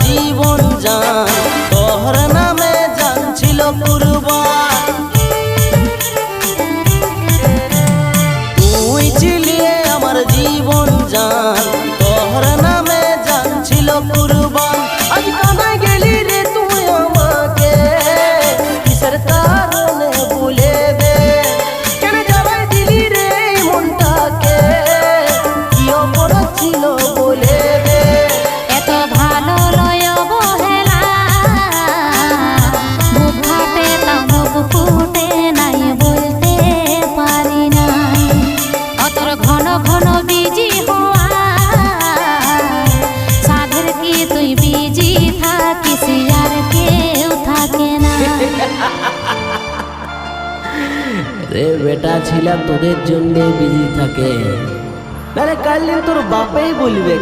জীবন জান, তোর নামে জান ছিল কুরবান। তুই ছিলি আমার জীবন জান, তোর নামে জান ছিল কুরবান। আজ কানায় গেলি রে তুই আমাকে, কিসের কারণে ভুলে দে, কেন জ্বালাই দিলি রে মনটাকে, কি অপরাধ ছিল বলে দে। এত ভালো লয় অবহেলা, মুখ ফাটে তাও মুখ ফুটে নাই, বলতে পারি না। অতর ঘন ঘন বিজি হওয়া, সাধের কি তুই বিজি থাকিস, আর কেউ থাকে না। রে বেটা ছিলা তোদের জন্য বিজি থাকে, নারে কাল তোর বাপেই বলবে।